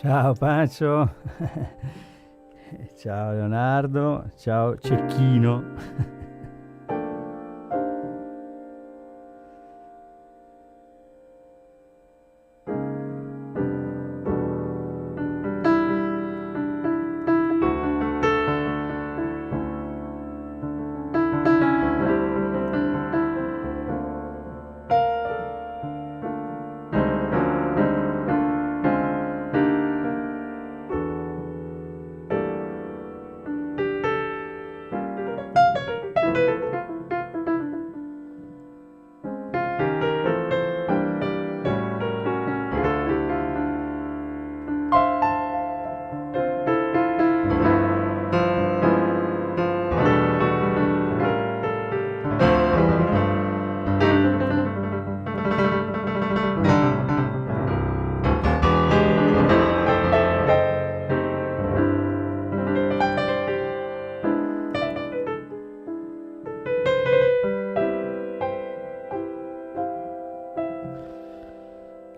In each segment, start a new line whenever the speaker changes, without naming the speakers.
Ciao Pancio, ciao Leonardo, ciao Cecchino.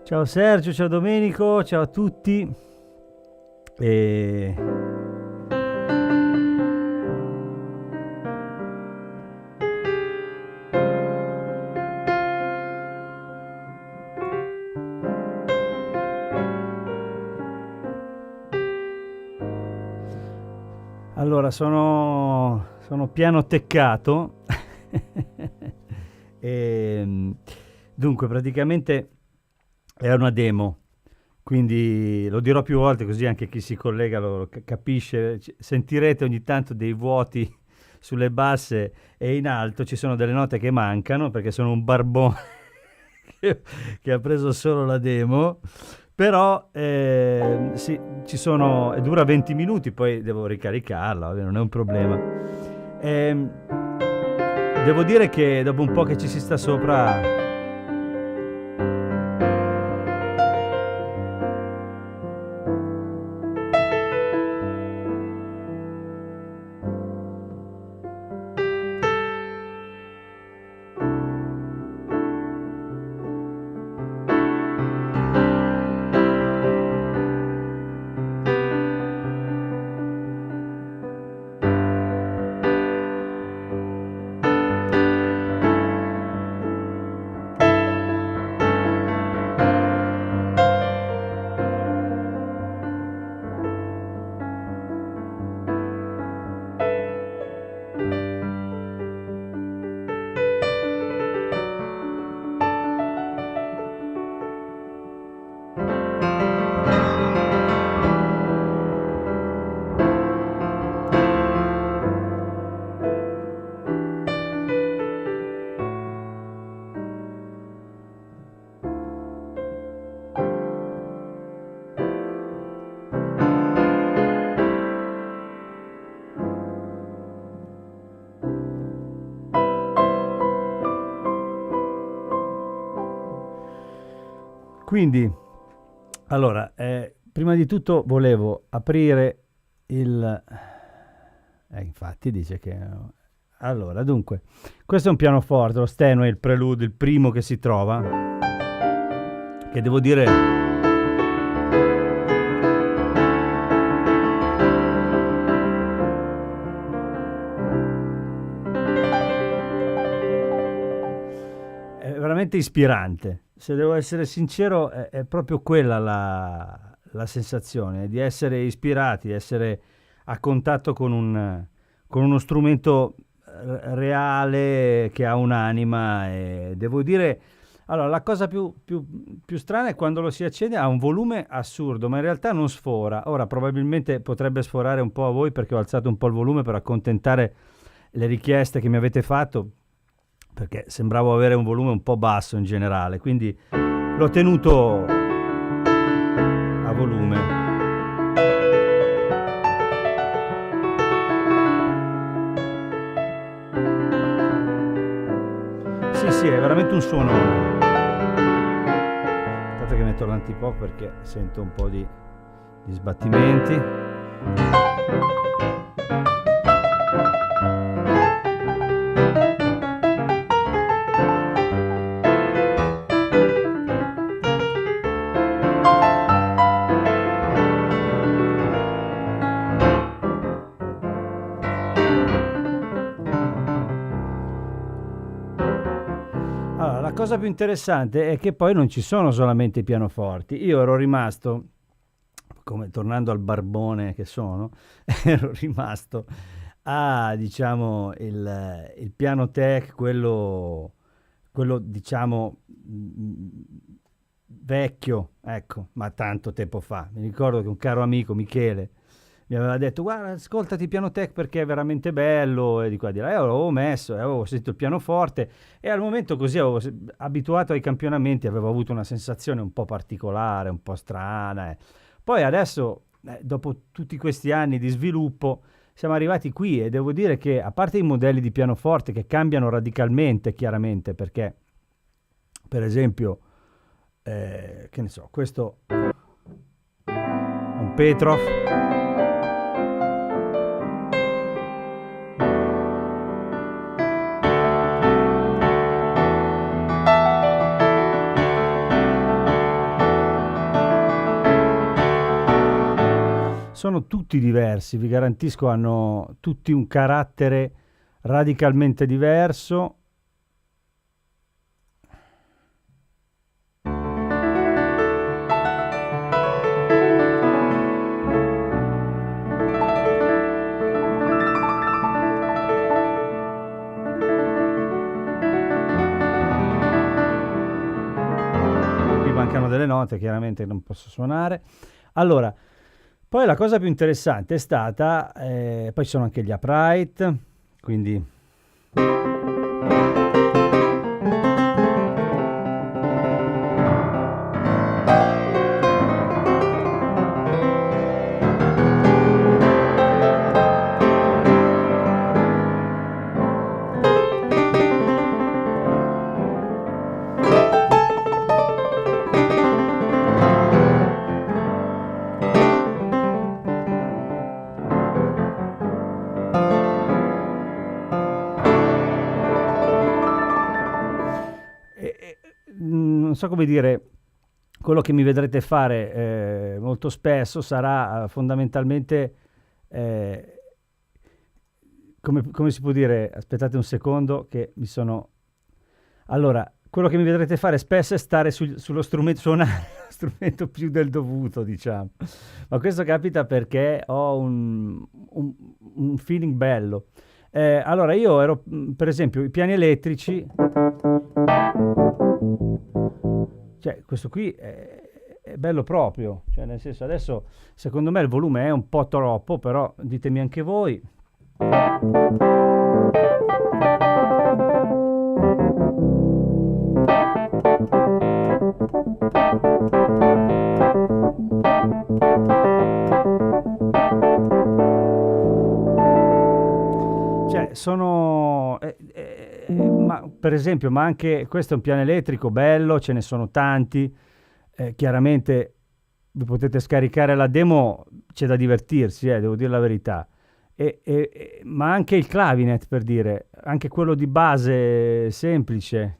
Ciao Sergio, ciao Domenico, ciao a tutti. E... Allora, sono piano teccato. Dunque, praticamente è una demo, quindi lo dirò più volte così anche chi si collega lo capisce. Sentirete ogni tanto dei vuoti sulle basse e in alto ci sono delle note che mancano perché sono un barbone che ha preso solo la demo. Però sì, dura 20 minuti, poi devo ricaricarla, vabbè, non è un problema. Devo dire che dopo un po' che ci si sta sopra... Quindi, allora, prima di tutto volevo aprire il... infatti dice che... Allora, dunque, questo è un pianoforte, lo Steinway, il prelude, il primo che si trova, che devo dire... È veramente ispirante. Se devo essere sincero, è proprio quella la sensazione di essere ispirati, di essere a contatto con uno strumento reale che ha un'anima. E devo dire, allora, la cosa più strana è quando lo si accende, ha un volume assurdo, ma in realtà non sfora. Ora, probabilmente potrebbe sforare un po' a voi perché ho alzato un po' il volume per accontentare le richieste che mi avete fatto, perché sembravo avere un volume un po' basso in generale, quindi l'ho tenuto a volume. Sì, è veramente un suono. Aspettate che metto l'antipop perché sento un po' di sbattimenti. Allora, la cosa più interessante è che poi non ci sono solamente i pianoforti. Io ero rimasto, come tornando al barbone che sono, ero rimasto a, diciamo, il piano tech, quello diciamo vecchio, ecco, ma tanto tempo fa. Mi ricordo che un caro amico, Michele, mi aveva detto guarda, ascoltati Piano Tech perché è veramente bello e di qua di là. E avevo messo, avevo sentito il pianoforte e al momento così avevo abituato ai campionamenti, avevo avuto una sensazione un po' particolare, un po' strana. Poi adesso, dopo tutti questi anni di sviluppo, siamo arrivati qui e devo dire che a parte i modelli di pianoforte che cambiano radicalmente, chiaramente, perché per esempio, che ne so, questo è un Petrov. Sono tutti diversi, vi garantisco, hanno tutti un carattere radicalmente diverso. Qui mancano delle note, chiaramente non posso suonare. Allora, poi la cosa più interessante è stata, poi ci sono anche gli upright, quindi non so come dire, quello che mi vedrete fare molto spesso sarà fondamentalmente, eh, come si può dire, aspettate un secondo che mi sono... Allora, quello che mi vedrete fare spesso è stare sullo strumento, suonare lo strumento più del dovuto, diciamo. Ma questo capita perché ho un feeling bello. Allora, io ero, per esempio, i piani elettrici, cioè questo qui è bello proprio, cioè nel senso adesso secondo me il volume è un po' troppo, però ditemi anche voi. Cioè, sono... ma, per esempio, ma anche questo è un piano elettrico bello, ce ne sono tanti. Chiaramente vi potete scaricare la demo, c'è da divertirsi, devo dire la verità. Ma anche il clavinet, per dire, anche quello di base semplice.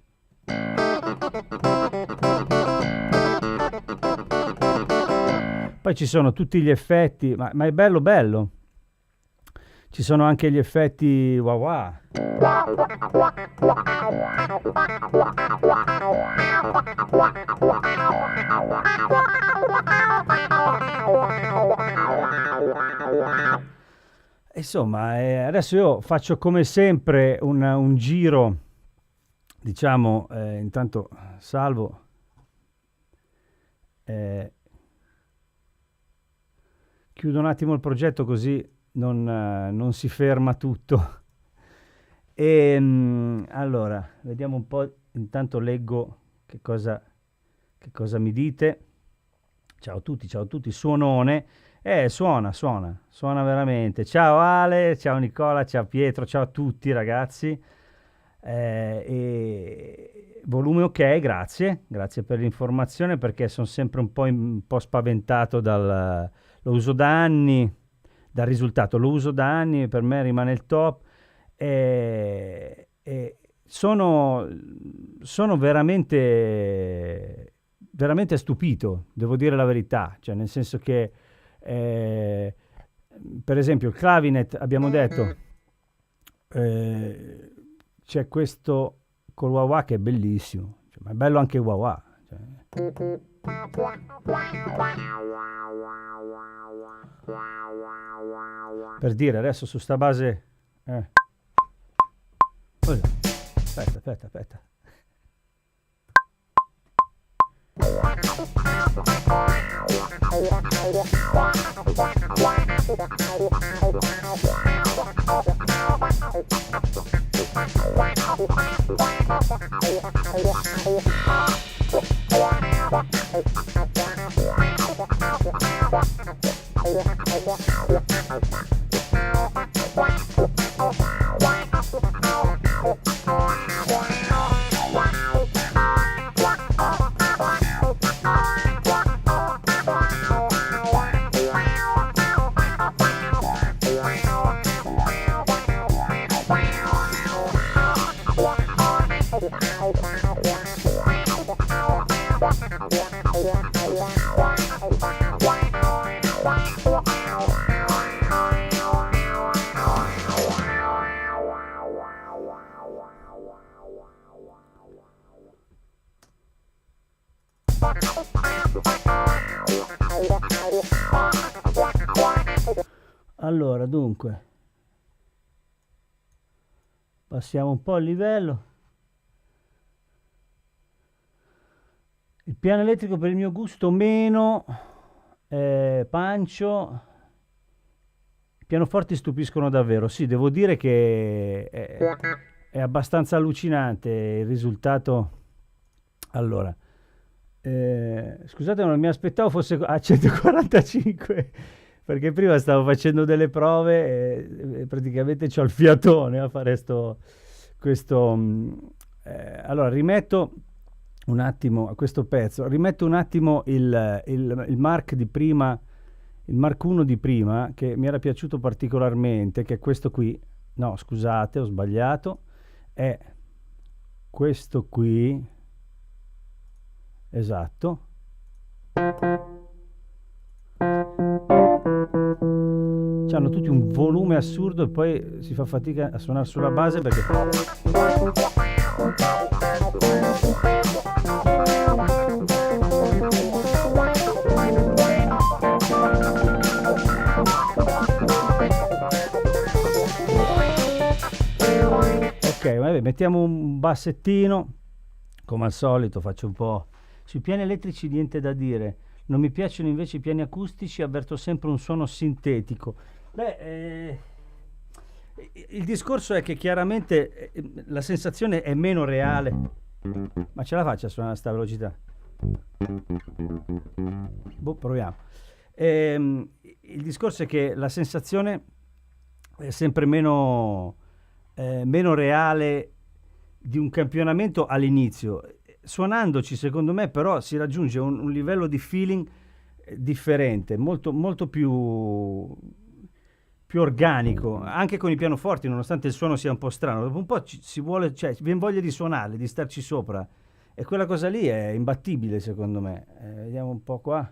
Poi ci sono tutti gli effetti, ma è bello bello. Ci sono anche gli effetti wah wah. Insomma, adesso io faccio come sempre un giro, diciamo, intanto salvo. Chiudo un attimo il progetto così non si ferma tutto. Allora, vediamo un po', intanto leggo che cosa mi dite. Ciao a tutti, suonone. Suona veramente. Ciao Ale, ciao Nicola, ciao Pietro, ciao a tutti ragazzi. Volume ok, grazie per l'informazione perché sono sempre un po' spaventato lo uso da anni, dal risultato, lo uso da anni e per me rimane il top. Sono veramente stupito, devo dire la verità, cioè nel senso che per esempio il clavinet abbiamo detto c'è questo col wah-wah che è bellissimo, cioè, ma è bello anche il wah-wah. Cioè. Per dire, adesso su sta base... Aspetta. Allora, dunque, passiamo un po' al livello. Il piano elettrico per il mio gusto meno, Pancio. I pianoforti stupiscono davvero. Sì, devo dire che è abbastanza allucinante il risultato. Allora, scusate, non mi aspettavo fosse a 145, perché prima stavo facendo delle prove e praticamente c'ho il fiatone a fare questo. Allora, rimetto un attimo a questo pezzo, rimetto un attimo il Mark di prima, il Mark 1 di prima, che mi era piaciuto particolarmente, che è questo qui. No, scusate, ho sbagliato. È questo qui. Esatto. C'hanno tutti un volume assurdo e poi si fa fatica a suonare sulla base perché... Ok, vabbè, mettiamo un bassettino, come al solito faccio un po'... Sui piani elettrici niente da dire, non mi piacciono invece i piani acustici, avverto sempre un suono sintetico. Beh, il discorso è che chiaramente la sensazione è meno reale, ma ce la faccio a suonare a sta velocità? Boh, proviamo. Il discorso è che la sensazione è sempre meno reale di un campionamento all'inizio. Suonandoci, secondo me, però si raggiunge un livello di feeling differente, molto, molto più organico, anche con i pianoforti, nonostante il suono sia un po' strano. Dopo un po' si vuole, cioè, viene voglia di suonare, di starci sopra. E quella cosa lì è imbattibile, secondo me. Vediamo un po' qua.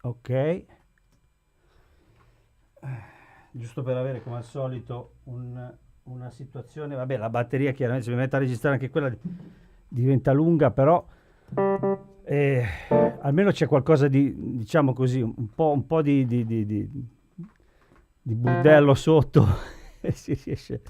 Ok, giusto per avere come al solito una situazione, vabbè, la batteria chiaramente se mi metto a registrare anche quella diventa lunga, però almeno c'è qualcosa di, diciamo così, un po' di burdello sotto si riesce.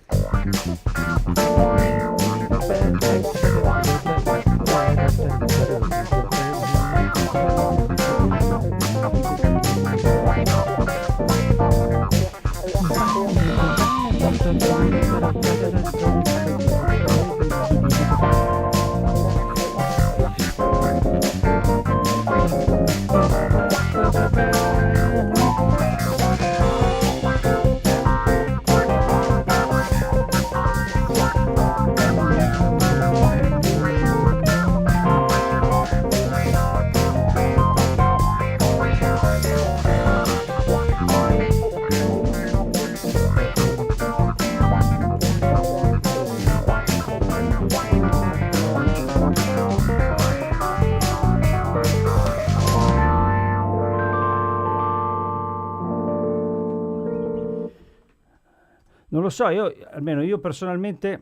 Non lo so, almeno io personalmente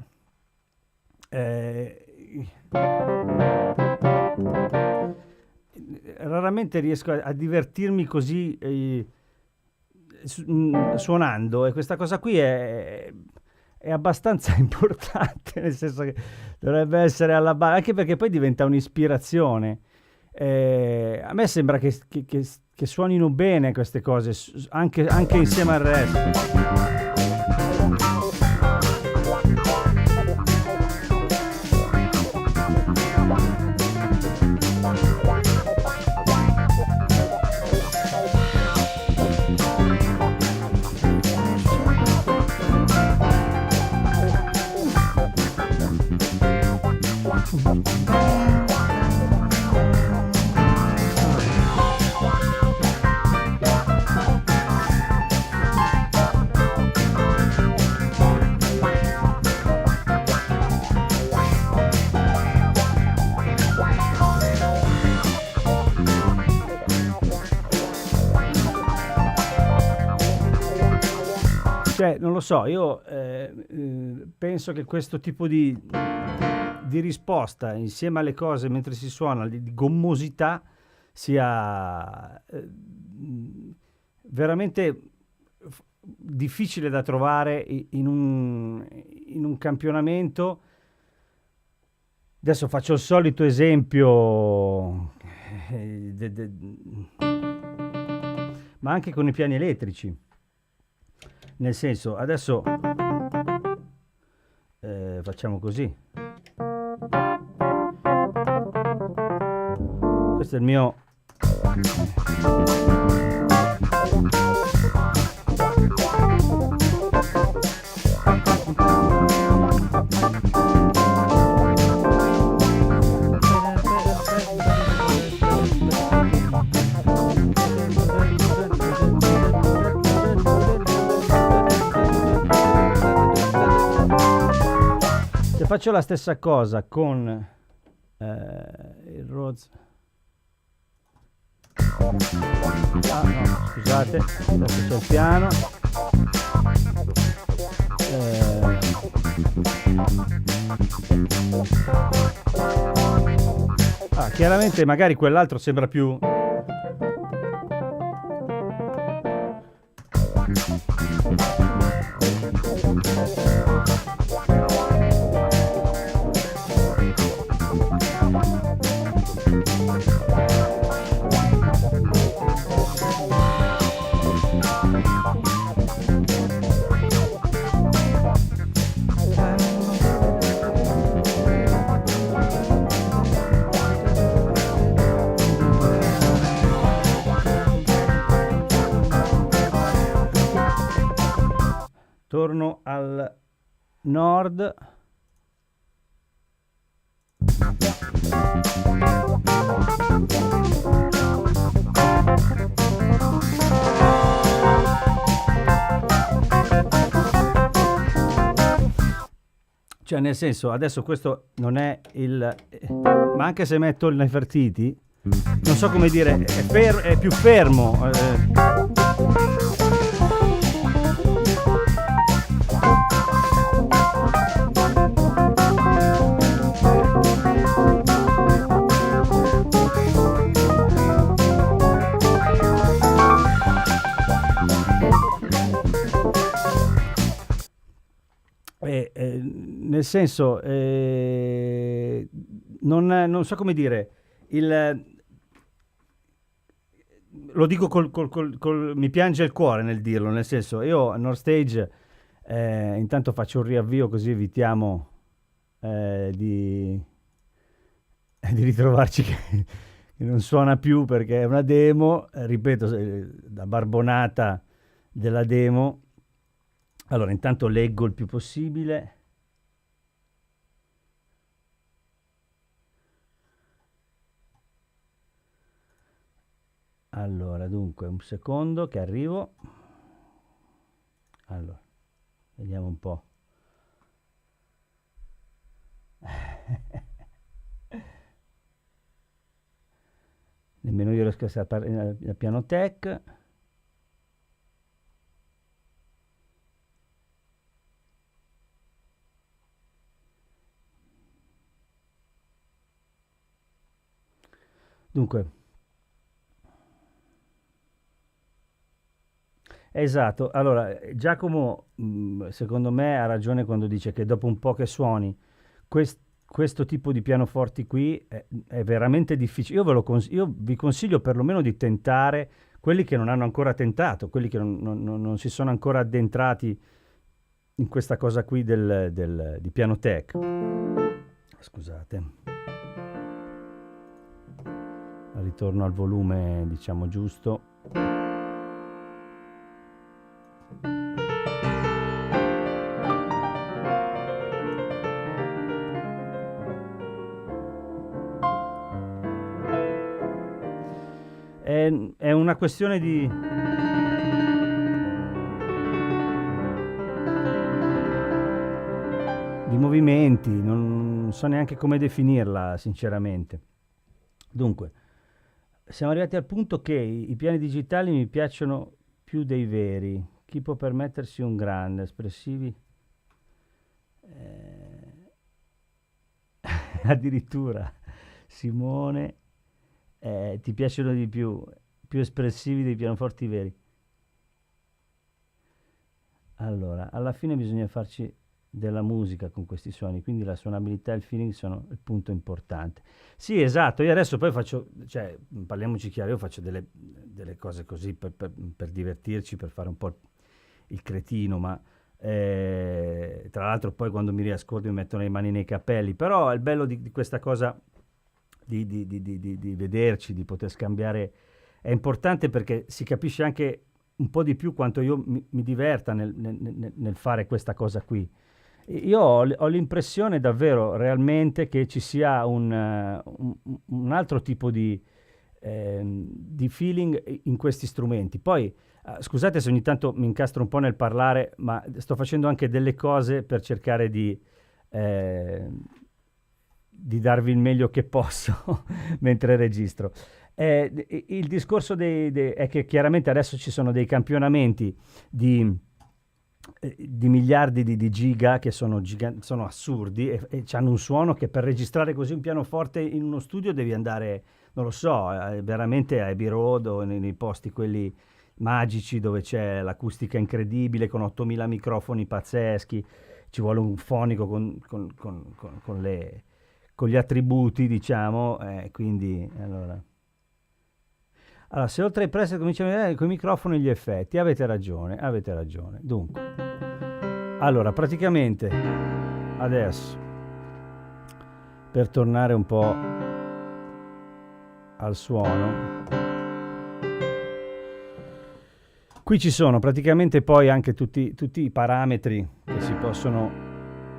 raramente riesco a divertirmi così suonando, e questa cosa qui è abbastanza importante, nel senso che dovrebbe essere alla base, anche perché poi diventa un'ispirazione. A me sembra che suonino bene queste cose, anche insieme al resto. Cioè, non lo so, io penso che questo tipo di risposta insieme alle cose mentre si suona, di gommosità, sia veramente difficile da trovare in un campionamento. Adesso faccio il solito esempio, ma anche con i piani elettrici. Nel senso, adesso facciamo così. Questo è il mio... Se faccio la stessa cosa con il Rhodes... Ah no, scusate, adesso c'è il piano. Chiaramente magari quell'altro sembra più... Torno al nord. Cioè, nel senso, adesso questo non è il... ma anche se metto il Nefertiti, non so come dire, è più fermo. nel senso, non so come dire, il, lo dico mi piange il cuore nel dirlo, nel senso, io a North Stage intanto faccio un riavvio così evitiamo di, di ritrovarci che non suona più perché è una demo, ripeto, da barbonata della demo. Allora, intanto leggo il più possibile. Allora, dunque, un secondo che arrivo. Allora, vediamo un po'. Nemmeno io riesco a stare al piano tech. Dunque, esatto. Allora, Giacomo, secondo me ha ragione quando dice che dopo un po' che suoni questo tipo di pianoforti qui è veramente difficile. Io vi consiglio perlomeno di tentare quelli che non hanno ancora tentato, quelli che non si sono ancora addentrati in questa cosa qui di piano tech. Scusate. Ritorno al volume, diciamo, giusto. È una questione di movimenti, non so neanche come definirla, sinceramente. Dunque, siamo arrivati al punto che i piani digitali mi piacciono più dei veri. Chi può permettersi un grande, espressivi? Addirittura, Simone, ti piacciono di più espressivi dei pianoforti veri. Allora, alla fine bisogna farci della musica con questi suoni, quindi la suonabilità e il feeling sono il punto importante. Sì, esatto, io adesso poi faccio, cioè, parliamoci chiaro, io faccio delle cose così per divertirci, per fare un po' il cretino, ma tra l'altro poi quando mi riascolto mi metto le mani nei capelli, però è il bello di questa cosa di vederci, di poter scambiare, è importante perché si capisce anche un po' di più quanto io mi diverta nel fare questa cosa qui. Io ho l'impressione davvero, realmente, che ci sia un altro tipo di feeling in questi strumenti. Poi, scusate se ogni tanto mi incastro un po' nel parlare, ma sto facendo anche delle cose per cercare di darvi il meglio che posso mentre registro. Il discorso è che chiaramente adesso ci sono dei campionamenti di miliardi di giga che sono assurdi e hanno un suono che per registrare così un pianoforte in uno studio devi andare, non lo so, veramente a Abbey Road o nei posti quelli magici dove c'è l'acustica incredibile con 8000 microfoni pazzeschi, ci vuole un fonico con gli attributi, diciamo, quindi allora, se oltre ai preset cominciamo con i microfoni e gli effetti, avete ragione. Dunque, allora, praticamente, adesso, per tornare un po' al suono, qui ci sono praticamente poi anche tutti i parametri che si possono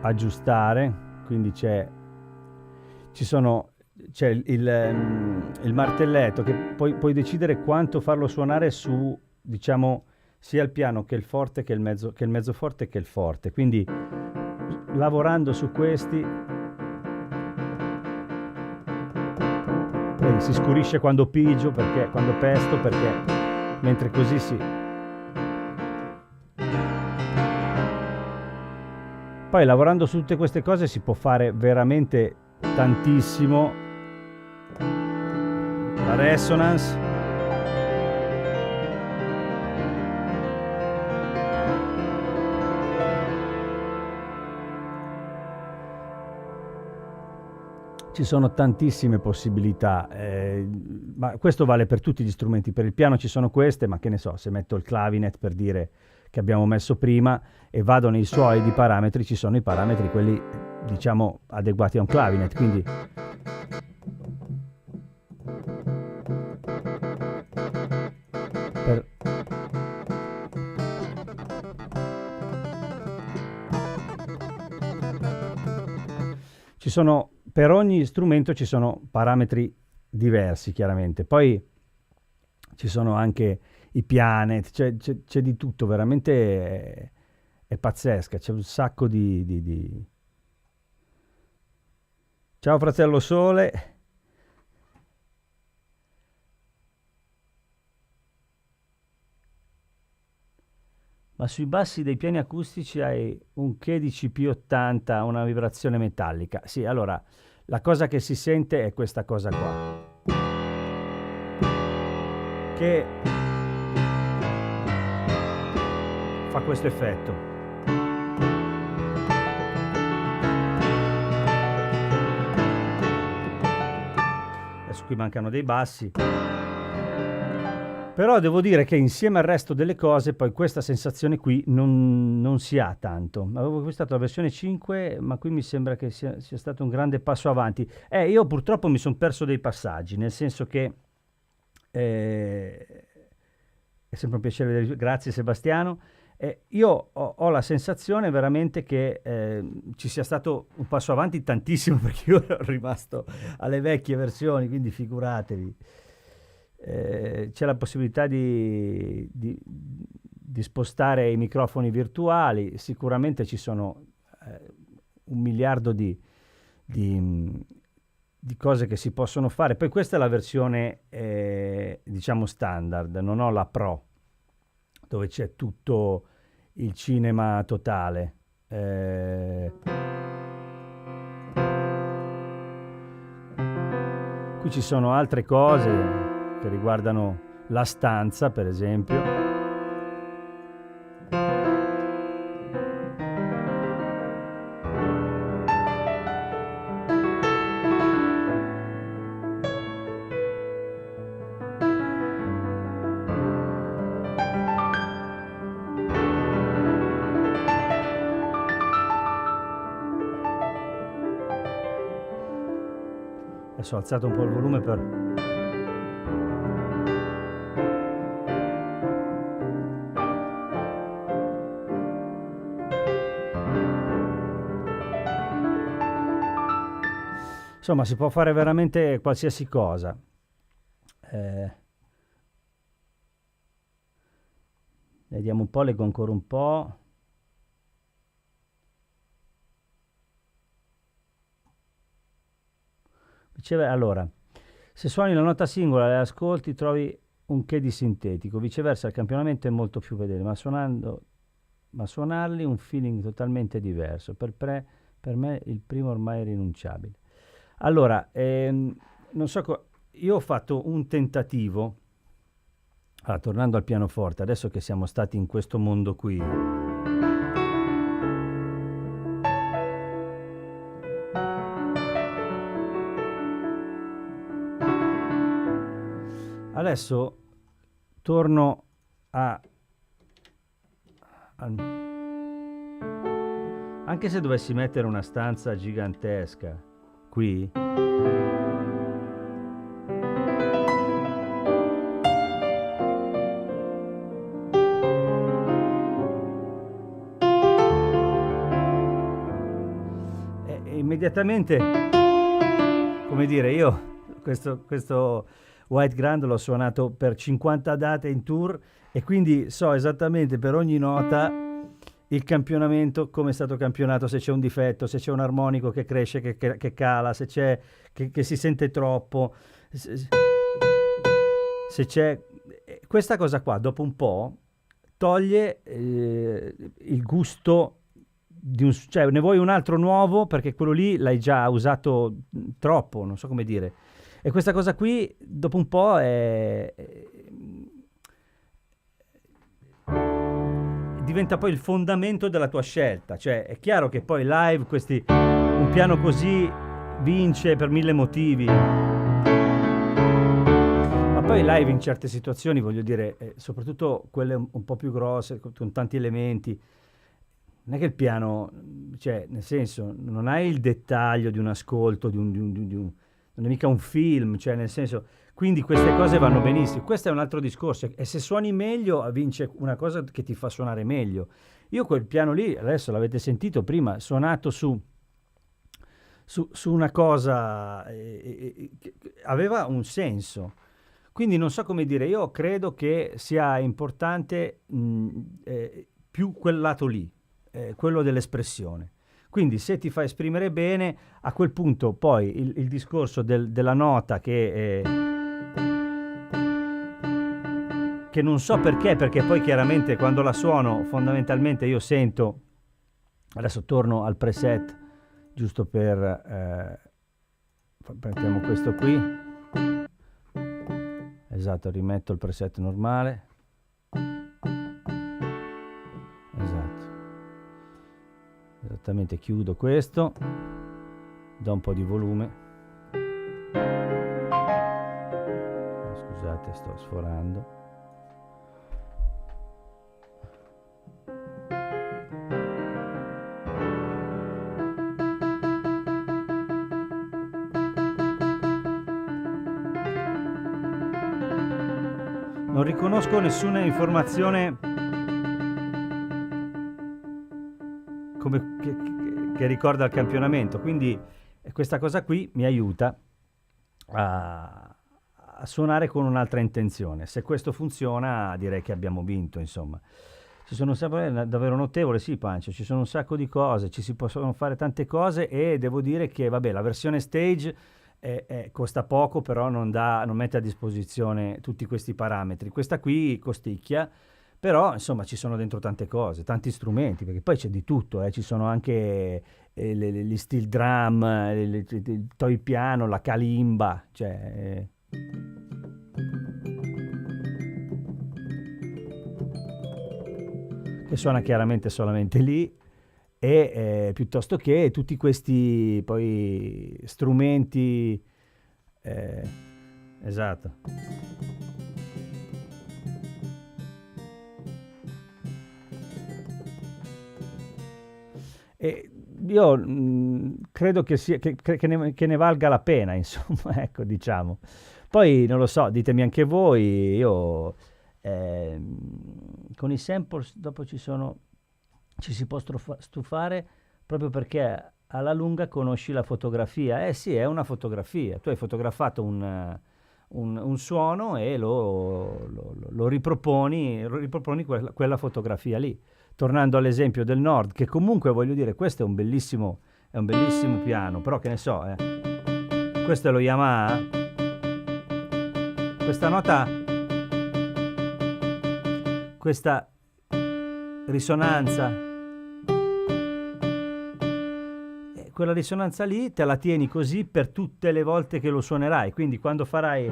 aggiustare, quindi c'è il martelletto che puoi decidere quanto farlo suonare su, diciamo, sia il piano che il forte che il mezzoforte che il forte, quindi lavorando su questi si scurisce quando pigio, perché quando pesto, perché mentre così poi lavorando su tutte queste cose si può fare veramente tantissimo. La resonance, Ci sono tantissime possibilità, ma questo vale per tutti gli strumenti. Per il piano ci sono queste, ma che ne so, se metto il clavinet per dire che abbiamo messo prima e vado nei suoi di parametri, ci sono i parametri, quelli diciamo adeguati a un clavinet, quindi per, ci sono, per ogni strumento ci sono parametri diversi, chiaramente. Poi ci sono anche i pianet, c'è di tutto, veramente è pazzesca, c'è un sacco di. Ciao fratello Sole. Ma sui bassi dei piani acustici hai un che di CP80, una vibrazione metallica. Sì, allora, la cosa che si sente è questa cosa qua, che fa questo effetto. Adesso qui mancano dei bassi. Però devo dire che insieme al resto delle cose poi questa sensazione qui non si ha tanto. Avevo acquistato la versione 5, ma qui mi sembra che sia stato un grande passo avanti. Io purtroppo mi sono perso dei passaggi, nel senso che è sempre un piacere vedere. Grazie Sebastiano. Io ho la sensazione veramente che ci sia stato un passo avanti tantissimo, perché io ero rimasto alle vecchie versioni, quindi figuratevi. C'è la possibilità di spostare i microfoni virtuali, sicuramente ci sono un miliardo di cose che si possono fare. Poi questa è la versione diciamo standard, non ho la Pro, dove c'è tutto il cinema totale. Qui ci sono altre cose che riguardano la stanza, per esempio. Adesso ho alzato un po' il volume per. Insomma, si può fare veramente qualsiasi cosa. Vediamo un po', leggo ancora un po'. Allora, se suoni la nota singola e la ascolti trovi un che di sintetico, viceversa il campionamento è molto più fedele, ma suonarli un feeling totalmente diverso. Per me il primo ormai è rinunciabile. Allora, non so, io ho fatto un tentativo, tornando al pianoforte, adesso che siamo stati in questo mondo qui. Adesso torno anche se dovessi mettere una stanza gigantesca qui, immediatamente, come dire, io questo White Grand l'ho suonato per 50 date in tour e quindi so esattamente per ogni nota il campionamento, come è stato campionato, se c'è un difetto, se c'è un armonico che cresce, che cala, se c'è che si sente troppo, se c'è questa cosa qua, dopo un po' toglie il gusto di cioè ne vuoi un altro nuovo perché quello lì l'hai già usato troppo, non so come dire. E questa cosa qui, dopo un po', diventa poi il fondamento della tua scelta. Cioè, è chiaro che poi live un piano così vince per mille motivi. Ma poi live in certe situazioni, voglio dire, soprattutto quelle un po' più grosse, con tanti elementi, non è che il piano, cioè, nel senso, non hai il dettaglio di un ascolto, non è mica un film, cioè, nel senso, quindi queste cose vanno benissimo. Questo è un altro discorso, e se suoni meglio, vince una cosa che ti fa suonare meglio. Io quel piano lì, adesso l'avete sentito prima, suonato su una cosa, che aveva un senso. Quindi non so come dire, io credo che sia importante più quel lato lì, quello dell'espressione. Quindi se ti fa esprimere bene, a quel punto poi il discorso della nota che non so perché poi chiaramente quando la suono fondamentalmente io sento, adesso torno al preset giusto per, mettiamo questo qui, esatto, rimetto il preset normale, esatto, esattamente, chiudo questo, do un po' di volume, scusate, sto sforando. Non riconosco nessuna informazione che ricorda il campionamento, quindi questa cosa qui mi aiuta a suonare con un'altra intenzione. Se questo funziona, direi che abbiamo vinto, insomma. Ci sono sempre davvero notevole, sì, Pancio, ci sono un sacco di cose, ci si possono fare tante cose e devo dire che, vabbè, la versione stage costa poco, però non mette a disposizione tutti questi parametri. Questa qui costicchia, però insomma ci sono dentro tante cose, tanti strumenti, perché poi c'è di tutto, ci sono anche gli steel drum, il toy piano, la kalimba, cioè... che suona chiaramente solamente lì, e piuttosto che tutti questi poi strumenti, esatto. E io credo che che ne valga la pena, insomma, ecco, diciamo. Poi non lo so, ditemi anche voi, io con i samples dopo ci si può stufare proprio perché alla lunga conosci la fotografia. Eh sì, è una fotografia. Tu hai fotografato un suono e lo riproponi quella fotografia lì. Tornando all'esempio del Nord, che comunque voglio dire, questo è un bellissimo piano, però che ne so, questo è lo Yamaha. Questa nota, questa risonanza, quella risonanza lì te la tieni così per tutte le volte che lo suonerai, quindi quando farai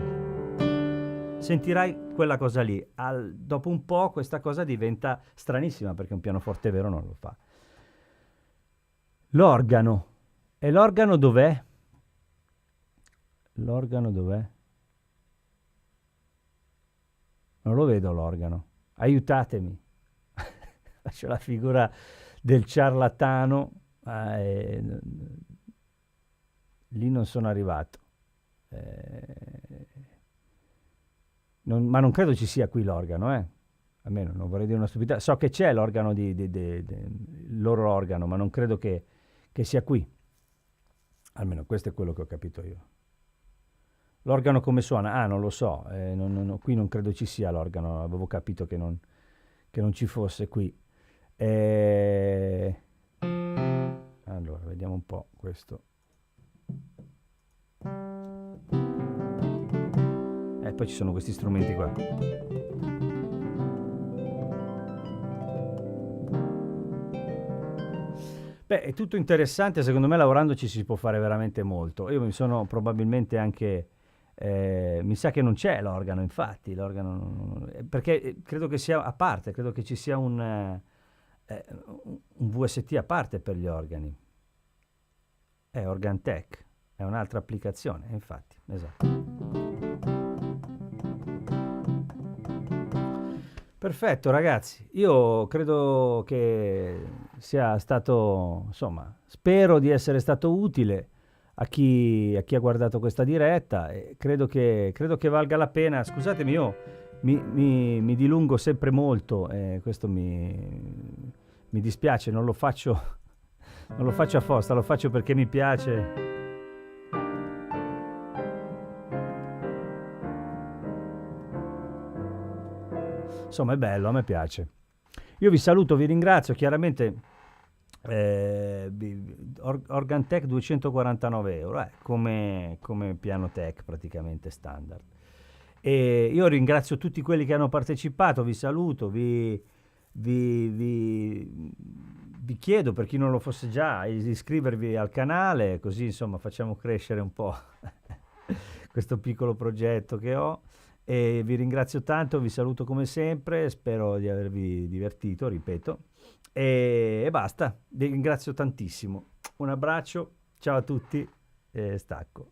sentirai quella cosa lì. Dopo un po' questa cosa diventa stranissima perché un pianoforte vero non lo fa. L'organo. E l'organo dov'è? L'organo dov'è? Non lo vedo l'organo. Aiutatemi. Faccio la figura del ciarlatano. Lì non sono arrivato. Ma non credo ci sia qui l'organo, almeno non vorrei dire una stupidità. So che c'è l'organo il loro organo, ma non credo che sia qui. Almeno questo è quello che ho capito io. L'organo come suona? Ah, non lo so, qui non credo ci sia l'organo, avevo capito che non ci fosse qui. Allora, vediamo un po' questo. E poi ci sono questi strumenti qua. Beh, è tutto interessante, secondo me lavorandoci si può fare veramente molto. Io mi sono probabilmente anche... mi sa che non c'è l'organo, infatti, perché credo che sia a parte, credo che ci sia un VST a parte per gli organi. Organ Tech. è un'altra applicazione, infatti, esatto. Perfetto, ragazzi. Io credo che sia stato, insomma, spero di essere stato utile a chi ha guardato questa diretta e credo che valga la pena. Scusatemi, io mi dilungo sempre molto e questo mi dispiace, non lo faccio, non lo faccio apposta, lo faccio perché mi piace. Insomma, è bello, a me piace. Io vi saluto, vi ringrazio. Chiaramente Organtech 249 euro, come piano tech praticamente standard. E io ringrazio tutti quelli che hanno partecipato, vi saluto, vi- vi- vi chiedo, per chi non lo fosse già, di iscrivervi al canale, così insomma facciamo crescere un po' questo piccolo progetto che ho. E vi ringrazio tanto, vi saluto come sempre, spero di avervi divertito, ripeto. E basta, vi ringrazio tantissimo. Un abbraccio, ciao a tutti e stacco.